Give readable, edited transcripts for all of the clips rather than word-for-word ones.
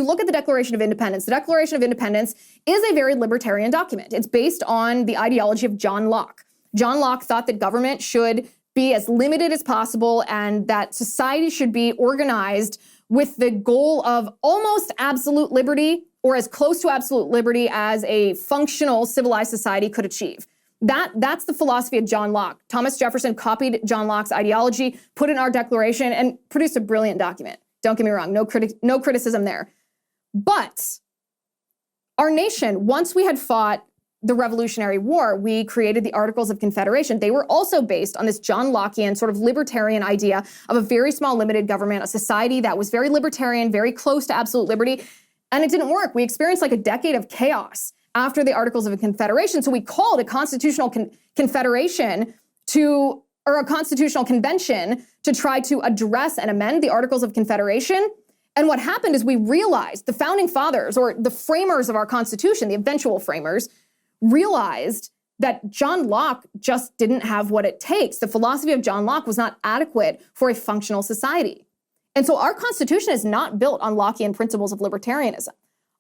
look at the Declaration of Independence is a very libertarian document. It's based on the ideology of John Locke. John Locke thought that government should be as limited as possible and that society should be organized with the goal of almost absolute liberty, or as close to absolute liberty as a functional civilized society could achieve. That's the philosophy of John Locke. Thomas Jefferson copied John Locke's ideology, put it in our Declaration, and produced a brilliant document. Don't get me wrong, no criticism there. But our nation, once we had fought the Revolutionary War, we created the Articles of Confederation. They were also based on this John Lockean sort of libertarian idea of a very small limited government, a society that was very libertarian, very close to absolute liberty. And it didn't work. We experienced like a decade of chaos after the Articles of Confederation. So we called a constitutional confederation or a constitutional convention to try to address and amend the Articles of Confederation. And what happened is we realized, the founding fathers or the framers of our Constitution, the eventual framers, realized that John Locke just didn't have what it takes. The philosophy of John Locke was not adequate for a functional society. And so our Constitution is not built on Lockean principles of libertarianism.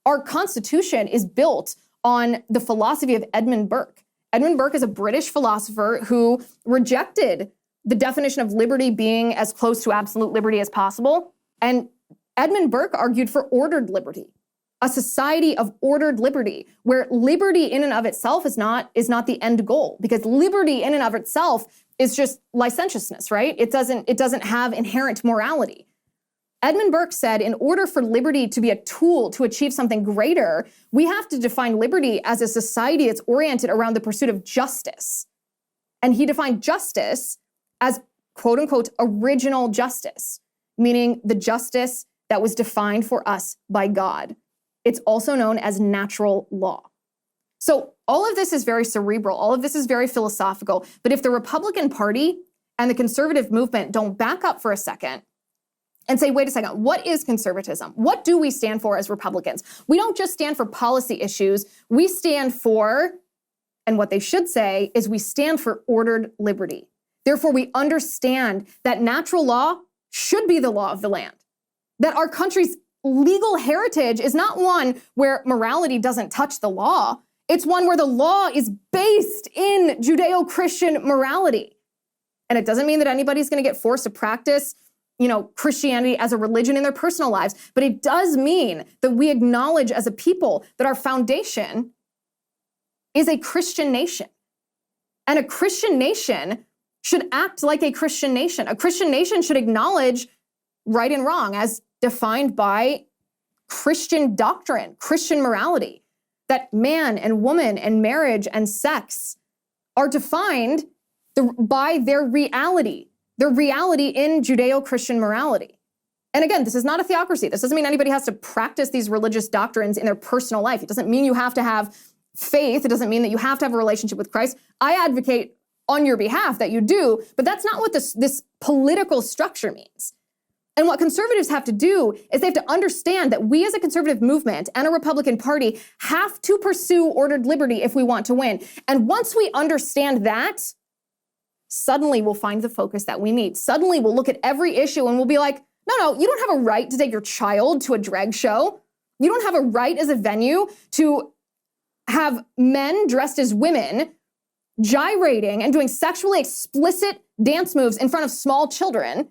Our Constitution is built on the philosophy of Edmund Burke. Edmund Burke is a British philosopher who rejected the definition of liberty being as close to absolute liberty as possible. And Edmund Burke argued for ordered liberty, a society of ordered liberty, where liberty in and of itself is not the end goal, because liberty in and of itself is just licentiousness, right? It doesn't have inherent morality. Edmund Burke said, in order for liberty to be a tool to achieve something greater, we have to define liberty as a society that's oriented around the pursuit of justice. And he defined justice as, quote unquote, original justice, meaning the justice that was defined for us by God. It's also known as natural law. So all of this is very cerebral. All of this is very philosophical. But if the Republican Party and the conservative movement don't back up for a second and say, wait a second, what is conservatism? What do we stand for as Republicans? We don't just stand for policy issues. We stand for, and what they should say is we stand for ordered liberty. Therefore, we understand that natural law should be the law of the land, that our country's legal heritage is not one where morality doesn't touch the law. It's one where the law is based in Judeo-Christian morality. And it doesn't mean that anybody's going to get forced to practice, Christianity as a religion in their personal lives, but it does mean that we acknowledge as a people that our foundation is a Christian nation. And a Christian nation should act like a Christian nation. A Christian nation should acknowledge right and wrong as defined by Christian doctrine, Christian morality, that man and woman and marriage and sex are defined by their reality in Judeo-Christian morality. And again, this is not a theocracy. This doesn't mean anybody has to practice these religious doctrines in their personal life. It doesn't mean you have to have faith. It doesn't mean that you have to have a relationship with Christ. I advocate on your behalf that you do, but that's not what this political structure means. And what conservatives have to do is they have to understand that we as a conservative movement and a Republican Party have to pursue ordered liberty if we want to win. And once we understand that, suddenly we'll find the focus that we need. Suddenly we'll look at every issue and we'll be like, no, you don't have a right to take your child to a drag show. You don't have a right as a venue to have men dressed as women gyrating and doing sexually explicit dance moves in front of small children.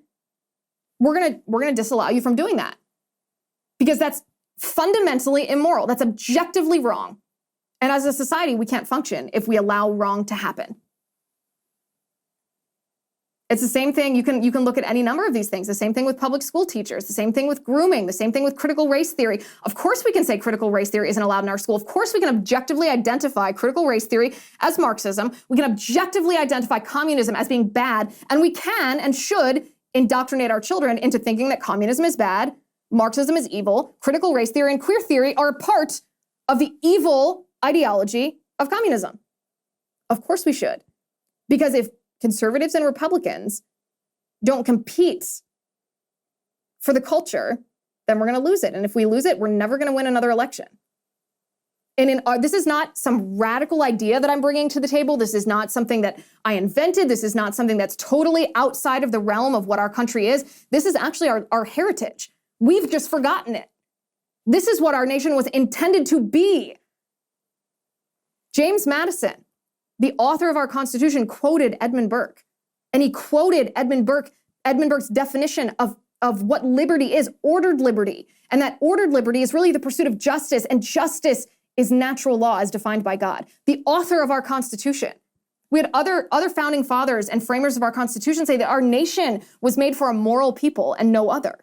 We're gonna disallow you from doing that because that's fundamentally immoral. That's objectively wrong. And as a society, we can't function if we allow wrong to happen. It's the same thing. You can look at any number of these things. The same thing with public school teachers, the same thing with grooming, the same thing with critical race theory. Of course we can say critical race theory isn't allowed in our school. Of course we can objectively identify critical race theory as Marxism. We can objectively identify communism as being bad. And we can and should indoctrinate our children into thinking that communism is bad, Marxism is evil, critical race theory and queer theory are a part of the evil ideology of communism. Of course we should. Because if conservatives and Republicans don't compete for the culture, then we're going to lose it. And if we lose it, we're never going to win another election. And this is not some radical idea that I'm bringing to the table. This is not something that I invented. This is not something that's totally outside of the realm of what our country is. This is actually our heritage. We've just forgotten it. This is what our nation was intended to be. James Madison, the author of our Constitution, quoted Edmund Burke. And he quoted Edmund Burke's definition of what liberty is, ordered liberty. And that ordered liberty is really the pursuit of justice, and justice is natural law as defined by God. The author of our Constitution. We had other founding fathers and framers of our Constitution say that our nation was made for a moral people and no other.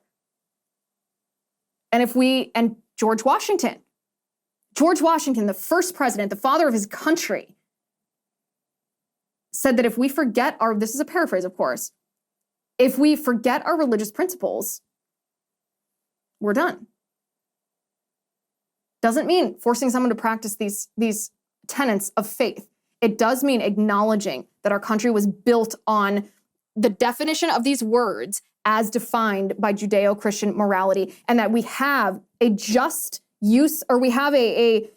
And George Washington, the first president, the father of his country, said that if we forget this is a paraphrase, of course, if we forget our religious principles, we're done. Doesn't mean forcing someone to practice these tenets of faith. It does mean acknowledging that our country was built on the definition of these words as defined by Judeo-Christian morality, and that we have a just use, or we have we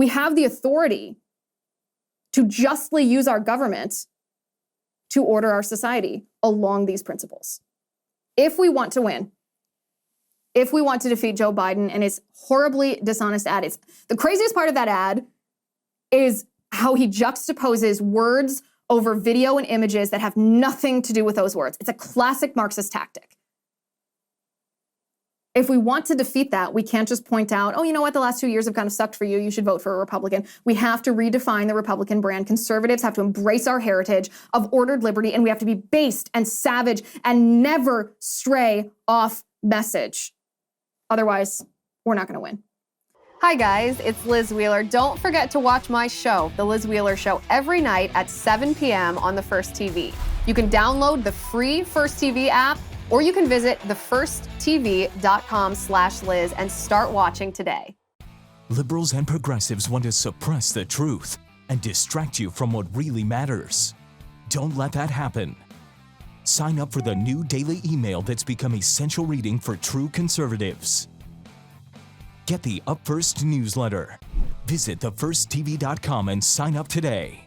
have the authority to justly use our government to order our society along these principles. If we want to win, if we want to defeat Joe Biden and his horribly dishonest ad, the craziest part of that ad is how he juxtaposes words over video and images that have nothing to do with those words. It's a classic Marxist tactic. If we want to defeat that, we can't just point out, oh, you know what, the last 2 years have kind of sucked for you. You should vote for a Republican. We have to redefine the Republican brand. Conservatives have to embrace our heritage of ordered liberty, and we have to be based and savage and never stray off message. Otherwise, we're not going to win. Hi guys, it's Liz Wheeler. Don't forget to watch my show, The Liz Wheeler Show, every night at 7 p.m. on the First TV. You can download the free First TV app, or you can visit thefirsttv.com/Liz and start watching today. Liberals and progressives want to suppress the truth and distract you from what really matters. Don't let that happen. Sign up for the new daily email that's become essential reading for true conservatives. Get the Up First newsletter. Visit thefirsttv.com and sign up today.